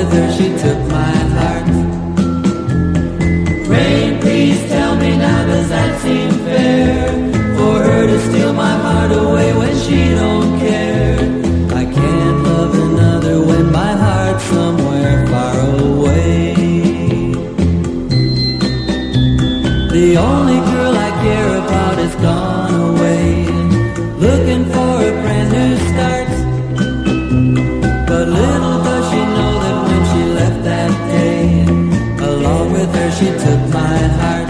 with her she took my heart. Rain, please tell me now, does that seem fair? For her to steal my heart away when she don't care. I can't love another when my heart's somewhere far away. The only girl I care about has gone away, looking for a brand new start. But little does she know that when she left that day, along with her she took my heart.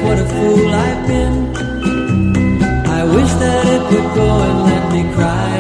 What a fool I've been. I wish that it would go and let me cry